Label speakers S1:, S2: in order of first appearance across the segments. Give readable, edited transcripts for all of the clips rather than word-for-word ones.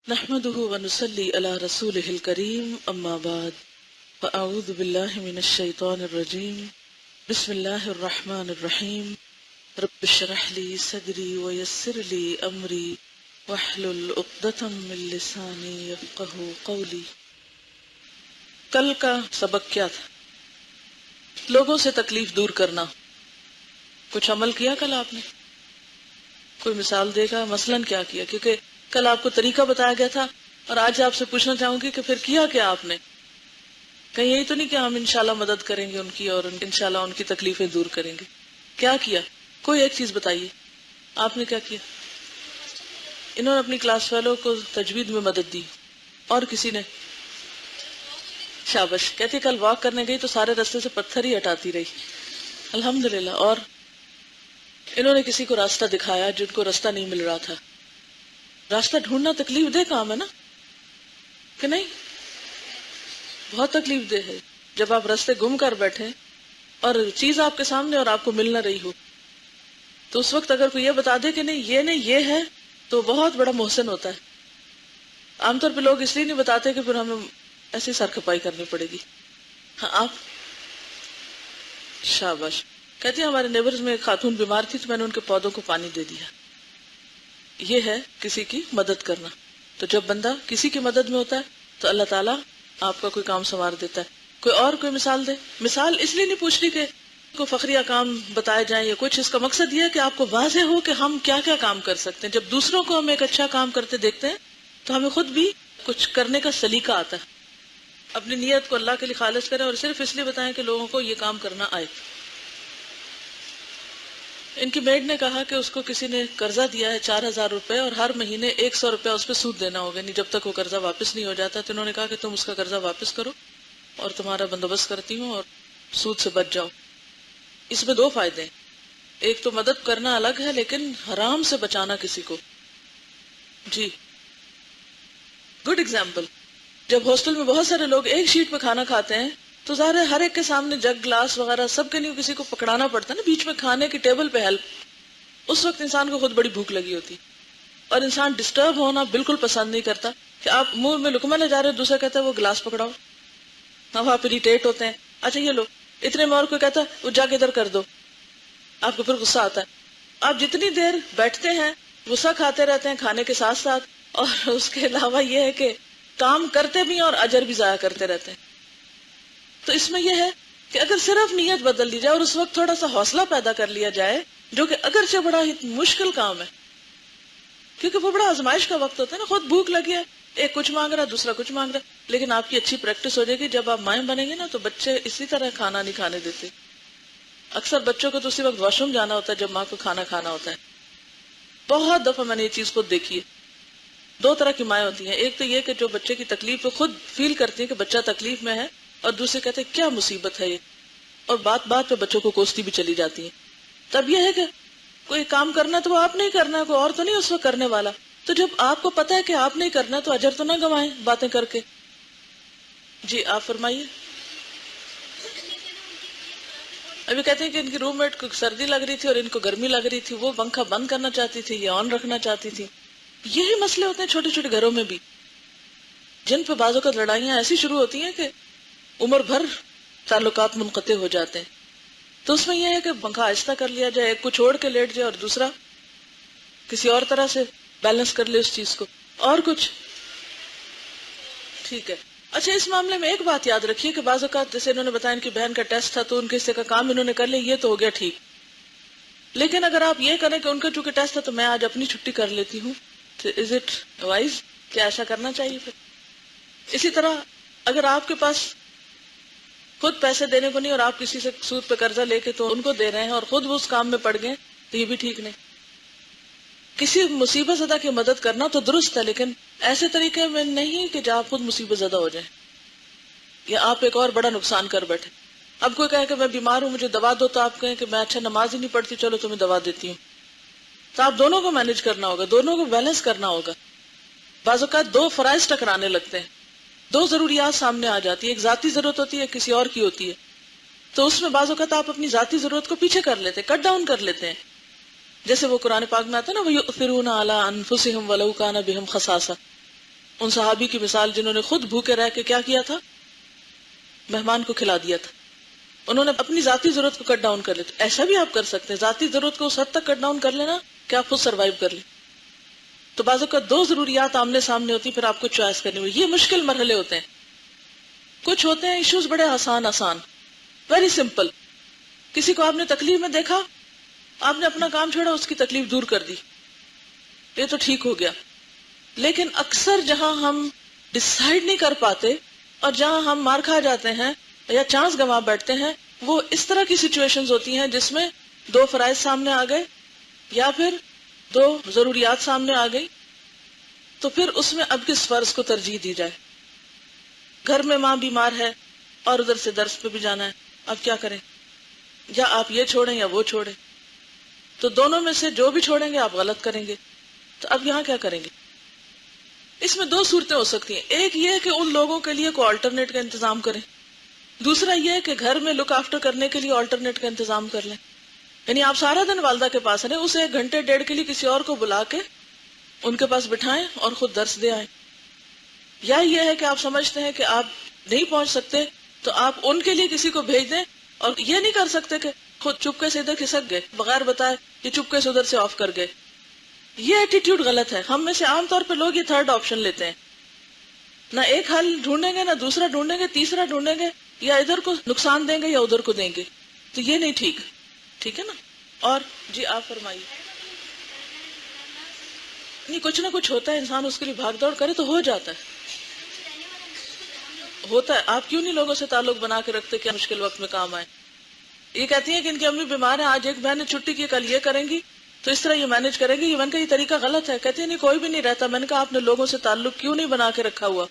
S1: نحمده ونصلي على رسوله الكريم اما بعد فاعوذ بالله من الشيطان الرجيم بسم الله الرحمن الرحيم رب اشرح لي صدري ويسر لي امري واحلل عقدة من لساني يفقهوا قولي۔ کل کا سبق کیا تھا؟ لوگوں سے تکلیف دور کرنا۔ کچھ عمل کیا کل آپ نے؟ کوئی مثال دے گا مثلاً کیا کیا؟ کیونکہ کل آپ کو طریقہ بتایا گیا تھا اور آج آپ سے پوچھنا چاہوں گی کہ پھر کیا کیا آپ نے؟ کہیں یہی تو نہیں کہ ہم انشاءاللہ مدد کریں گے ان کی اور انشاءاللہ ان کی تکلیفیں دور کریں گے۔ کیا کیا؟ کوئی ایک چیز بتائیے، آپ نے کیا کیا؟ انہوں نے اپنی کلاس فیلو کو تجوید میں مدد دی، اور کسی نے؟ شابش۔ کہتی کل واک کرنے گئی تو سارے راستے سے پتھر ہی ہٹاتی رہی، الحمدللہ۔ اور انہوں نے کسی کو راستہ دکھایا جن کو راستہ نہیں مل رہا تھا۔ راستہ ڈھونڈنا تکلیف دہ کام ہے نا، کہ نہیں؟ بہت تکلیف دہ ہے جب آپ راستے گم کر بیٹھے اور چیز آپ کے سامنے اور آپ کو مل نہ رہی ہو، تو اس وقت اگر کوئی یہ بتا دے کہ نہیں یہ ہے تو بہت بڑا محسن ہوتا ہے۔ عام طور پہ لوگ اس لیے نہیں بتاتے کہ پھر ہمیں ایسی سر کھپائی کرنی پڑے گی۔ ہاں آپ؟ شاباش۔ کہتی ہیں ہمارے نیبرز میں ایک خاتون بیمار تھی تو میں نے ان کے پودوں کو پانی دے دیا۔ یہ ہے کسی کی مدد کرنا۔ تو جب بندہ کسی کی مدد میں ہوتا ہے تو اللہ تعالیٰ آپ کا کوئی کام سنوار دیتا ہے۔ کوئی مثال دے؟ مثال اس لیے نہیں پوچھ رہی کہ کوئی فخریہ کام بتائے جائیں یا کچھ، اس کا مقصد یہ ہے کہ آپ کو واضح ہو کہ ہم کیا کیا کام کر سکتے ہیں۔ جب دوسروں کو ہم ایک اچھا کام کرتے دیکھتے ہیں تو ہمیں خود بھی کچھ کرنے کا سلیقہ آتا ہے۔ اپنی نیت کو اللہ کے لیے خالص کریں اور صرف اس لیے بتائیں کہ لوگوں کو یہ کام کرنا آئے۔ ان کی میڈ نے کہا کہ اس کو کسی نے قرضہ دیا ہے 4000 روپے اور ہر مہینے 100 روپے اس پہ سود دینا ہوگا، نہیں جب تک وہ قرضہ واپس نہیں ہو جاتا۔ تو انہوں نے کہا کہ تم اس کا قرضہ واپس کرو اور تمہارا بندوبست کرتی ہوں اور سود سے بچ جاؤ۔ اس میں 2 فائدے ہیں، ایک تو مدد کرنا الگ ہے لیکن حرام سے بچانا کسی کو۔ جی گڈ ایگزامپل۔ جب ہاسٹل میں بہت سارے لوگ ایک شیٹ پہ کھانا کھاتے ہیں تو ظاہر ہے ہر ایک کے سامنے جگ گلاس وغیرہ سب کے لیے کسی کو پکڑانا پڑتا ہے نا، بیچ میں کھانے کی ٹیبل پہ ہیلپ۔ اس وقت انسان کو خود بڑی بھوک لگی ہوتی اور انسان ڈسٹرب ہونا بالکل پسند نہیں کرتا کہ آپ منہ میں لقمہ لے جا رہے ہو، دوسرا کہتا ہے وہ گلاس پکڑاؤ، ہم آپ اریٹیٹ ہوتے ہیں، اچھا یہ لو اتنے میں، اور کوئی کہتا ہے وہ جا کے ادھر کر دو، آپ کو پھر غصہ آتا ہے۔ آپ جتنی دیر بیٹھتے ہیں غصہ کھاتے رہتے ہیں کھانے کے ساتھ ساتھ، اور اس کے علاوہ یہ ہے کہ کام کرتے بھی ہیں اور اجر بھی ضائع کرتے رہتے ہیں۔ تو اس میں یہ ہے کہ اگر صرف نیت بدل دی جائے اور اس وقت تھوڑا سا حوصلہ پیدا کر لیا جائے، جو کہ اگرچہ بڑا ہی مشکل کام ہے کیونکہ وہ بڑا آزمائش کا وقت ہوتا ہے نا، خود بھوک لگی ہے، ایک کچھ مانگ رہا دوسرا کچھ مانگ رہا، لیکن آپ کی اچھی پریکٹس ہو جائے گی، جب آپ مائیں بنیں گے نا تو بچے اسی طرح کھانا نہیں کھانے دیتے۔ اکثر بچوں کو تو اسی وقت واش روم جانا ہوتا ہے جب ماں کو کھانا کھانا ہوتا ہے۔ بہت دفعہ میں نے یہ چیز خود دیکھی ہے۔ 2 طرح کی مائیں ہوتی ہیں، ایک تو یہ کہ جو بچے کی تکلیف کو خود فیل کرتی ہیں کہ بچہ تکلیف میں ہے، اور دوسرے کہتے ہیں کیا مصیبت ہے یہ، اور بات بات پہ بچوں کو کوستی بھی چلی جاتی ہیں۔ تب یہ ہے کہ کوئی کام کرنا تو وہ آپ نہیں کرنا، کوئی اور تو نہیں اس وقت کرنے والا، تو جب آپ کو پتا ہے کہ آپ نہیں کرنا تو اجر تو نہ گنوائیں باتیں کر کے۔ جی آپ فرمائیے۔ ابھی کہتے ہیں کہ ان کی روم میٹ کو سردی لگ رہی تھی اور ان کو گرمی لگ رہی تھی، وہ پنکھا بند کرنا چاہتی تھی یا آن رکھنا چاہتی تھی۔ یہی مسئلے ہوتے ہیں چھوٹے چھوٹے گھروں میں بھی، جن پہ بعض اوقات لڑائیاں ایسی شروع ہوتی ہیں کہ عمر بھر تعلقات منقطع ہو جاتے ہیں۔ تو اس میں یہ ہے کہ پنکھا آہستہ کر لیا جائے، ایک کو چھوڑ کے لیٹ جائے اور دوسرا کسی اور طرح سے بیلنس کر لے اس چیز کو، اور کچھ ٹھیک ہے۔ اچھا اس معاملے میں ایک بات یاد رکھیے کہ بعض اوقات جیسے انہوں نے بتایا ان کی بہن کا ٹیسٹ تھا تو ان کے حصے کا کام انہوں نے کر لیا، یہ تو ہو گیا ٹھیک، لیکن اگر آپ یہ کریں کہ ان کا چونکہ ٹیسٹ تھا تو میں آج اپنی چھٹی کر لیتی ہوں، تو از اٹ وائز؟ کیا ایسا کرنا چاہیے؟ پھر اسی طرح اگر آپ کے پاس خود پیسے دینے کو نہیں اور آپ کسی سے سود پہ قرضہ لے کے تو ان کو دے رہے ہیں اور خود وہ اس کام میں پڑ گئے تو یہ بھی ٹھیک نہیں۔ کسی مصیبت زدہ کی مدد کرنا تو درست ہے، لیکن ایسے طریقے میں نہیں کہ جب آپ خود مصیبت زدہ ہو جائیں یا آپ ایک اور بڑا نقصان کر بیٹھے۔ اب کوئی کہے کہ میں بیمار ہوں مجھے دوا دو، تو آپ کہیں کہ میں اچھا نماز ہی نہیں پڑھتی چلو تمہیں دوا دیتی ہوں، تو آپ دونوں کو مینج کرنا ہوگا، دونوں کو بیلنس کرنا ہوگا۔ بعض اوقات 2 فرائض ٹکرانے لگتے ہیں، 2 ضروریات سامنے آ جاتی ہے، ایک ذاتی ضرورت ہوتی ہے ایک کسی اور کی ہوتی ہے، تو اس میں بعض اوقات آپ اپنی ذاتی ضرورت کو پیچھے کر لیتے ہیں، کٹ ڈاؤن کر لیتے ہیں، جیسے وہ قرآن پاک میں آتا ہے نا وَيُؤْثِرُونَ عَلَىٰ أَنفُسِهِمْ وَلَوْ كَانَ بِهِمْ خَصَاصَةٌ، ان صحابی کی مثال جنہوں نے خود بھوکے رہ کے کیا کیا تھا، مہمان کو کھلا دیا تھا. انہوں نے اپنی ذاتی ضرورت کو کٹ ڈاؤن کر لیا. ایسا بھی آپ کر سکتے ہیں، ذاتی ضرورت کو اس حد تک کٹ ڈاؤن کر لینا کہ آپ خود سروائیو کر لیں. تو بعض اوقات دو ضروریات آمنے سامنے ہوتی، پھر آپ کو چوائس کرنی ہوئی. یہ مشکل مرحلے ہوتے ہیں. کچھ ہوتے ہیں ایشوز بڑے آسان ویری سمپل. کسی کو آپ نے تکلیف میں دیکھا، آپ نے اپنا کام چھوڑا، اس کی تکلیف دور کر دی، یہ تو ٹھیک ہو گیا. لیکن اکثر جہاں ہم ڈیسائیڈ نہیں کر پاتے اور جہاں ہم مار کھا جاتے ہیں یا چانس گنوا بیٹھتے ہیں، وہ اس طرح کی سچویشنز ہوتی ہیں جس میں دو فرائض سامنے آ گئے یا پھر دو ضروریات سامنے آ گئی. تو پھر اس میں اب کس فرض کو ترجیح دی جائے؟ گھر میں ماں بیمار ہے اور ادھر سے درس پہ بھی جانا ہے، اب کیا کریں؟ یا آپ یہ چھوڑیں یا وہ چھوڑیں. تو دونوں میں سے جو بھی چھوڑیں گے آپ غلط کریں گے. تو اب یہاں کیا کریں گے؟ اس میں دو صورتیں ہو سکتی ہیں. ایک یہ کہ ان لوگوں کے لیے کوئی آلٹرنیٹ کا انتظام کریں. دوسرا یہ کہ گھر میں لک آفٹر کرنے کے لیے آلٹرنیٹ کا انتظام کر لیں. یعنی آپ سارا دن والدہ کے پاس رہیں، اسے 1 گھنٹے 1.5 کے لیے کسی اور کو بلا کے ان کے پاس بٹھائیں اور خود درس دے آئیں. یا یہ ہے کہ آپ سمجھتے ہیں کہ آپ نہیں پہنچ سکتے تو آپ ان کے لیے کسی کو بھیج دیں، اور یہ نہیں کر سکتے کہ خود چپکے سے ادھر کھسک گئے بغیر بتائے، یہ چپکے سے ادھر سے آف کر گئے. یہ ایٹیٹیوڈ غلط ہے. ہم میں سے عام طور پہ لوگ یہ تھرڈ آپشن لیتے ہیں، نہ ایک حل ڈھونڈیں گے، نہ دوسرا ڈھونڈیں گے، تیسرا ڈھونڈیں گے، یا ادھر کو نقصان دیں گے یا ادھر کو دیں گے. تو یہ نہیں ٹھیک ہے نا. اور جی آپ فرمائیے. نہیں، کچھ نہ کچھ ہوتا ہے، انسان اس کے لیے بھاگ دوڑ کرے تو ہو جاتا ہے. آپ کیوں نہیں لوگوں سے تعلق بنا کے رکھتے کہ مشکل وقت میں کام آئے؟ یہ کہتی ہیں کہ ان کی امی بیمار ہیں، آج ایک بہن نے چھٹی کی، کل یہ کریں گی، تو اس طرح یہ مینج کریں گی. میں نے کہا یہ طریقہ غلط ہے. کہتی ہیں نہیں، کوئی بھی نہیں رہتا. میں نے کہا آپ نے لوگوں سے تعلق کیوں نہیں بنا کے رکھا ہوا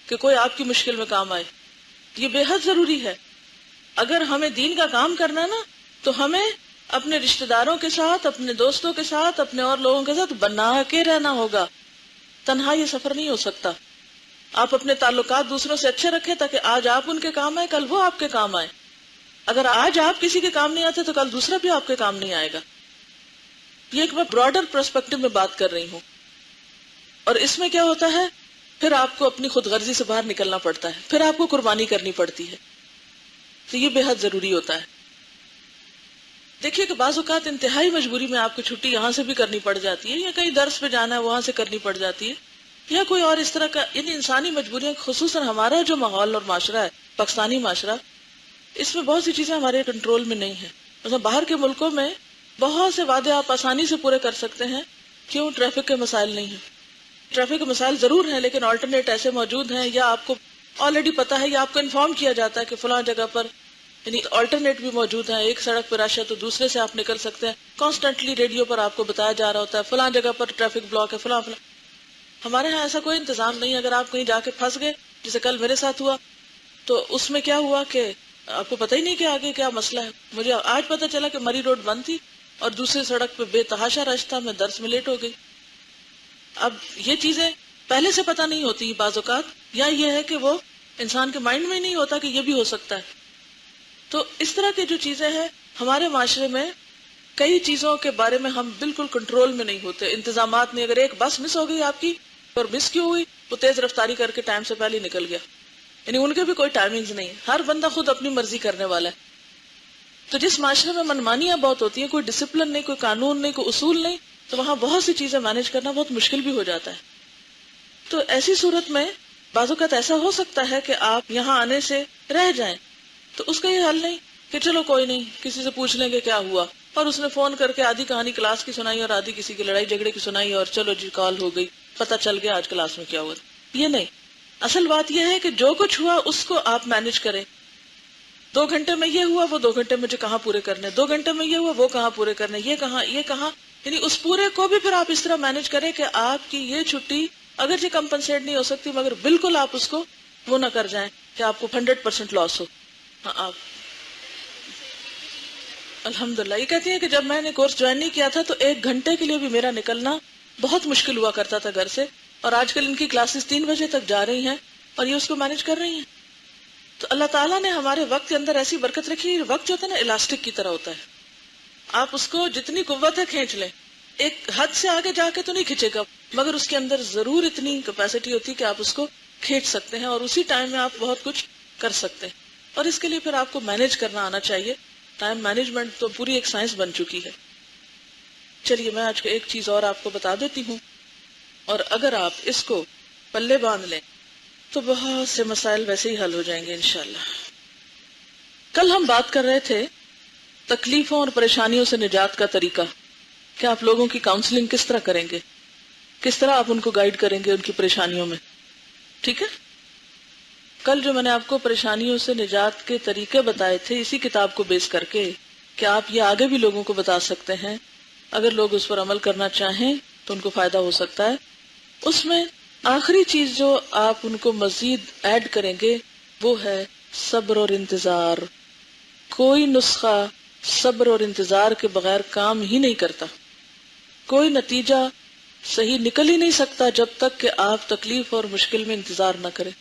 S1: کہ کوئی آپ کی مشکل میں کام آئے؟ یہ بے حد ضروری ہے. اگر ہمیں دین کا کام کرنا ہے نا، تو ہمیں اپنے رشتہ داروں کے ساتھ، اپنے دوستوں کے ساتھ، اپنے اور لوگوں کے ساتھ بنا کے رہنا ہوگا. تنہا یہ سفر نہیں ہو سکتا. آپ اپنے تعلقات دوسروں سے اچھے رکھیں تاکہ آج آپ ان کے کام آئے، کل وہ آپ کے کام آئے. اگر آج آپ کسی کے کام نہیں آتے تو کل دوسرا بھی آپ کے کام نہیں آئے گا. یہ ایک میں براڈر پرسپیکٹو میں بات کر رہی ہوں. اور اس میں کیا ہوتا ہے، پھر آپ کو اپنی خود غرضی سے باہر نکلنا پڑتا ہے، پھر آپ کو قربانی کرنی پڑتی ہے. تو یہ بے حد ضروری ہوتا ہے. دیکھیے کہ بعض اوقات انتہائی مجبوری میں آپ کو چھٹی یہاں سے بھی کرنی پڑ جاتی ہے، یا کہیں درس پہ جانا ہے وہاں سے کرنی پڑ جاتی ہے، یا کوئی اور اس طرح کا. یعنی انسانی مجبوریاں، خصوصاً ہمارا جو ماحول اور معاشرہ ہے، پاکستانی معاشرہ، اس میں بہت سی چیزیں ہمارے کنٹرول میں نہیں ہیں. مثلا باہر کے ملکوں میں بہت سے وعدے آپ آسانی سے پورے کر سکتے ہیں. کیوں؟ ٹریفک کے مسائل نہیں ہیں. ٹریفک کے مسائل ضرور ہیں، لیکن آلٹرنیٹ ایسے موجود ہیں، یا آپ کو آلریڈی پتا ہے، یا آپ کو انفارم کیا جاتا ہے کہ فلاں جگہ پر، یعنی آلٹرنیٹ بھی موجود ہیں. ایک سڑک پر رش ہے تو دوسرے سے آپ نکل سکتے ہیں. کانسٹنٹلی ریڈیو پر آپ کو بتایا جا رہا ہوتا ہے فلاں جگہ پر ٹریفک بلاک ہے، فلاں. ہمارے ہاں ایسا کوئی انتظام نہیں. اگر آپ کہیں جا کے پھنس گئے، جیسے کل میرے ساتھ ہوا، تو اس میں کیا ہوا کہ آپ کو پتہ ہی نہیں کہ آگے کیا مسئلہ ہے. مجھے آج پتہ چلا کہ مری روڈ بند تھی اور دوسری سڑک پہ بے تحاشا رش تھا. میں درس میں لیٹ ہو گئی. اب یہ چیزیں پہلے سے پتہ نہیں ہوتی بعض اوقات، یا یہ ہے کہ وہ انسان کے مائنڈ میں نہیں ہوتا کہ یہ بھی ہو سکتا ہے. تو اس طرح کی جو چیزیں ہیں ہمارے معاشرے میں، کئی چیزوں کے بارے میں ہم بالکل کنٹرول میں نہیں ہوتے. انتظامات نہیں. اگر ایک بس مس ہو گئی آپ کی، اور مس کیوں ہوئی؟ وہ تیز رفتاری کر کے ٹائم سے پہلے نکل گیا. یعنی ان کے بھی کوئی ٹائمنگز نہیں. ہر بندہ خود اپنی مرضی کرنے والا ہے. تو جس معاشرے میں منمانیاں بہت ہوتی ہیں، کوئی ڈسپلن نہیں، کوئی قانون نہیں، کوئی اصول نہیں، تو وہاں بہت سی چیزیں مینج کرنا بہت مشکل بھی ہو جاتا ہے. تو ایسی صورت میں بعض اوقات ایسا ہو سکتا ہے کہ آپ یہاں آنے سے رہ جائیں. تو اس کا یہ حل نہیں کہ چلو کوئی نہیں، کسی سے پوچھ لیں گے کیا ہوا، اور اس نے فون کر کے آدھی کہانی کلاس کی سنائی اور آدھی کسی کی لڑائی جھگڑے کی سنائی، اور چلو جی کال ہو گئی، پتہ چل گیا آج کلاس میں کیا ہوا. یہ نہیں. اصل بات یہ ہے کہ جو کچھ ہوا اس کو آپ مینج کریں. 2 گھنٹے میں یہ ہوا، وہ 2 گھنٹے مجھے کہاں پورے کرنے، 2 گھنٹے میں یہ ہوا، وہ کہاں پورے کرنے، یہ کہاں. یعنی اس پورے کو بھی پھر آپ اس طرح مینج کریں کہ آپ کی یہ چھٹی اگرچہ کمپنسیٹ نہیں ہو سکتی، مگر بالکل آپ اس کو وہ نہ کر جائیں کہ آپ کو 100% لاس ہو. ہاں آپ الحمدللہ. یہ کہتی ہیں کہ جب میں نے کورس جوائن نہیں کیا تھا تو 1 گھنٹے کے لیے بھی میرا نکلنا بہت مشکل ہوا کرتا تھا گھر سے، اور آج کل ان کی کلاسز 3 بجے تک جا رہی ہیں اور یہ اس کو مینج کر رہی ہیں. تو اللہ تعالیٰ نے ہمارے وقت کے اندر ایسی برکت رکھی. وقت جو ہوتا ہے نا الاسٹک کی طرح ہوتا ہے، آپ اس کو جتنی قوت ہے کھینچ لیں، ایک حد سے آگے جا کے تو نہیں کھینچے گا. مگر اس کے اندر ضرور اتنی کیپیسٹی ہوتی ہے کہ آپ اس کو کھینچ سکتے ہیں اور اسی ٹائم میں آپ بہت کچھ کر سکتے ہیں. اور اس کے لیے پھر آپ کو مینج کرنا آنا چاہیے. ٹائم مینجمنٹ تو پوری ایک سائنس بن چکی ہے. چلیے میں آج ایک چیز اور آپ کو بتا دیتی ہوں، اور اگر آپ اس کو پلے باندھ لیں تو بہت سے مسائل ویسے ہی حل ہو جائیں گے انشاءاللہ. کل ہم بات کر رہے تھے تکلیفوں اور پریشانیوں سے نجات کا طریقہ، کہ آپ لوگوں کی کاؤنسلنگ کس طرح کریں گے، کس طرح آپ ان کو گائیڈ کریں گے ان کی پریشانیوں میں. ٹھیک ہے، کل جو میں نے آپ کو پریشانیوں سے نجات کے طریقے بتائے تھے اسی کتاب کو بیس کر کے، کہ آپ یہ آگے بھی لوگوں کو بتا سکتے ہیں، اگر لوگ اس پر عمل کرنا چاہیں تو ان کو فائدہ ہو سکتا ہے. اس میں آخری چیز جو آپ ان کو مزید ایڈ کریں گے وہ ہے صبر اور انتظار. کوئی نسخہ صبر اور انتظار کے بغیر کام ہی نہیں کرتا. کوئی نتیجہ صحیح نکل ہی نہیں سکتا جب تک کہ آپ تکلیف اور مشکل میں انتظار نہ کریں.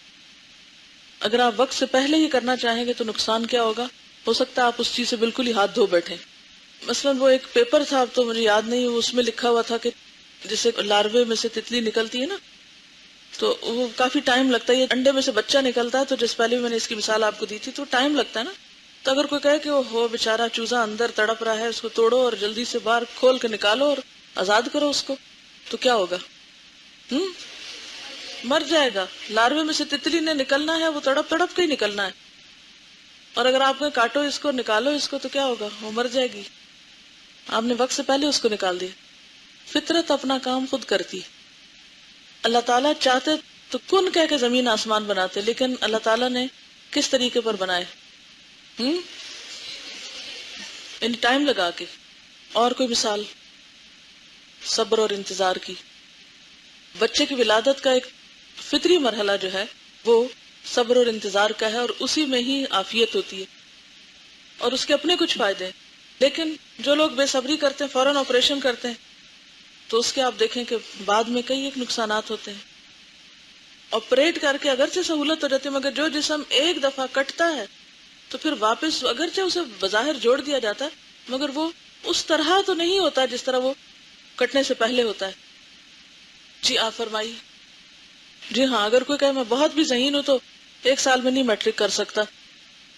S1: اگر آپ وقت سے پہلے ہی کرنا چاہیں گے تو نقصان کیا ہوگا؟ ہو سکتا ہے آپ اس چیز سے بالکل ہی ہاتھ دھو بیٹھیں. مثلا وہ ایک پیپر تھا، اب تو مجھے یاد نہیں، اس میں لکھا ہوا تھا کہ جسے لاروے میں سے تتلی نکلتی ہے نا، تو وہ کافی ٹائم لگتا ہے. یہ انڈے میں سے بچہ نکلتا ہے، تو جس پہلے بھی میں نے اس کی مثال آپ کو دی تھی، تو ٹائم لگتا ہے نا. تو اگر کوئی کہے کہ وہ ہو بیچارہ چوزا اندر تڑپ رہا ہے، اس کو توڑو اور جلدی سے باہر کھول کے نکالو اور آزاد کرو اس کو، تو کیا ہوگا؟ مر جائے گا. لاروے میں سے تتلی نے نکلنا ہے، وہ تڑپ تڑپ کے ہی نکلنا ہے. اور اگر آپ نے کاٹو اس کو، نکالو اس کو، تو کیا ہوگا؟ وہ مر جائے گی. آپ نے وقت سے پہلے اس کو نکال دیا. فطرت اپنا کام خود کرتی. اللہ تعالیٰ چاہتے تو کن کہہ کے زمین آسمان بناتے، لیکن اللہ تعالیٰ نے کس طریقے پر بنائے؟ ان ٹائم لگا کے. اور کوئی مثال صبر اور انتظار کی؟ بچے کی ولادت کا ایک فطری مرحلہ جو ہے وہ صبر اور انتظار کا ہے، اور اسی میں ہی عافیت ہوتی ہے اور اس کے اپنے کچھ فائدے ہیں. لیکن جو لوگ بے صبری کرتے ہیں، فوراً آپریشن کرتے ہیں، تو اس کے آپ دیکھیں کہ بعد میں کئی ایک نقصانات ہوتے ہیں. آپریٹ کر کے اگرچہ سہولت ہو جاتی ہے، مگر جو جسم ایک دفعہ کٹتا ہے تو پھر واپس اگرچہ اسے بظاہر جوڑ دیا جاتا ہے، مگر وہ اس طرح تو نہیں ہوتا جس طرح وہ کٹنے سے پہلے ہوتا ہے. جی آپ فرمائیے. جی ہاں، اگر کوئی کہے میں بہت بھی ذہین ہوں تو 1 سال میں نہیں میٹرک کر سکتا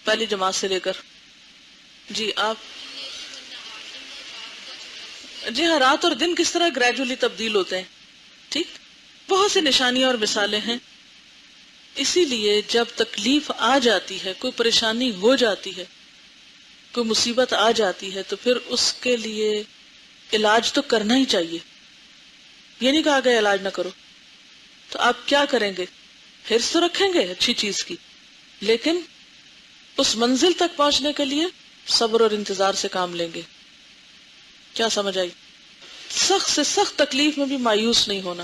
S1: پہلی جماعت سے لے کر. جی آپ. جی ہاں، رات اور دن کس طرح گریجولی تبدیل ہوتے ہیں. ٹھیک، بہت سی نشانیاں اور مثالیں ہیں. اسی لیے جب تکلیف آ جاتی ہے، کوئی پریشانی ہو جاتی ہے، کوئی مصیبت آ جاتی ہے، تو پھر اس کے لیے علاج تو کرنا ہی چاہیے. یہ نہیں کہا گیا علاج نہ کرو. تو آپ کیا کریں گے؟ حرص تو رکھیں گے اچھی چیز کی، لیکن اس منزل تک پہنچنے کے لیے صبر اور انتظار سے کام لیں گے. کیا سمجھ آئی؟ سخت سے سخت تکلیف میں بھی مایوس نہیں ہونا.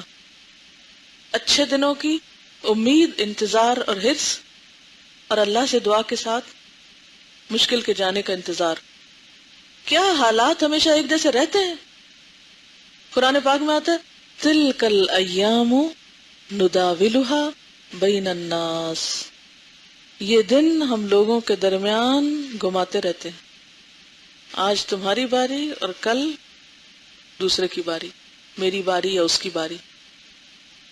S1: اچھے دنوں کی امید، انتظار اور حرص، اور اللہ سے دعا کے ساتھ مشکل کے جانے کا انتظار. کیا حالات ہمیشہ ایک جیسے رہتے ہیں؟ قرآن پاک میں آتا ہے تلک الایام نداولها بین الناس. یہ دن ہم لوگوں کے درمیان گھماتے رہتے ہیں. آج تمہاری باری اور کل دوسرے کی باری، میری باری یا اس کی باری.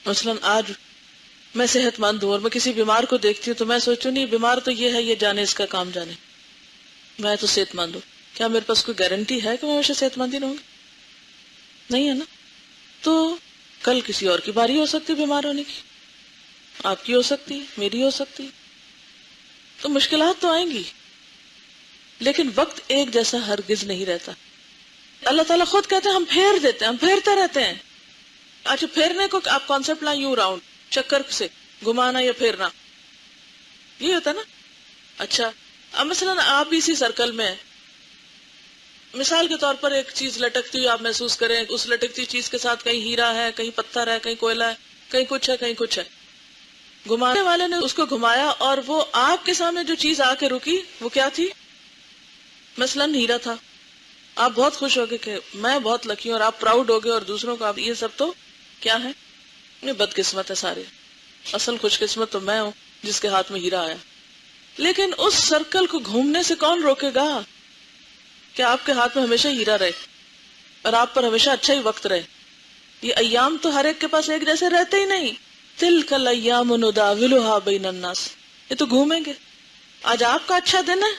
S1: مثلا آج میں صحت مند ہوں اور میں کسی بیمار کو دیکھتی ہوں تو میں سوچوں نہیں بیمار تو یہ ہے، یہ جانے اس کا کام جانے، میں تو صحت مند ہوں. کیا میرے پاس کوئی گارنٹی ہے کہ میں ہمیشہ صحت مند ہی رہوں گی؟ نہیں ہے نا. تو کل کسی اور کی باری ہو سکتی بیمار ہونے کی، آپ کی ہو سکتی، میری ہو سکتی. تو مشکلات تو آئیں گی، لیکن وقت ایک جیسا ہرگز نہیں رہتا. اللہ تعالیٰ خود کہتے ہیں ہم پھیر دیتے ہیں، ہم پھیرتے رہتے ہیں. اچھا، پھیرنے کو آپ کانسیپٹ لائیں یوں راؤنڈ، چکر سے گھمانا یا پھیرنا، یہ ہوتا ہے نا. اچھا، اب مثلا آپ اسی سرکل میں ہیں، مثال کے طور پر ایک چیز لٹکتی ہوئی آپ محسوس کریں، اس لٹکتی چیز کے ساتھ کہیں ہیرا ہے، کہیں پتھر ہے، کہیں کوئلہ ہے، کہیں کچھ ہے، کہیں کچھ ہے. گھمانے والے نے اس کو گھمایا اور وہ آپ کے سامنے جو چیز آ کے رکی وہ کیا تھی؟ مثلا ہیرا تھا. آپ بہت خوش ہو گئے کہ میں بہت لکی ہوں، اور آپ پراؤڈ ہو گئے، اور دوسروں کو آپ یہ سب تو کیا ہے؟ یہ بد قسمت ہے سارے. اصل خوش قسمت تو میں ہوں جس کے ہاتھ میں ہیرا آیا. لیکن اس سرکل کو گھومنے سے کون روکے گا کہ آپ کے ہاتھ میں ہمیشہ ہیرا رہے اور آپ پر ہمیشہ اچھا ہی وقت رہے؟ یہ ایام تو ہر ایک کے پاس ایک جیسے رہتے ہی نہیں. تلک الایام نداولها بین الناس، یہ تو گھومیں گے. آج آپ کا اچھا دن ہے،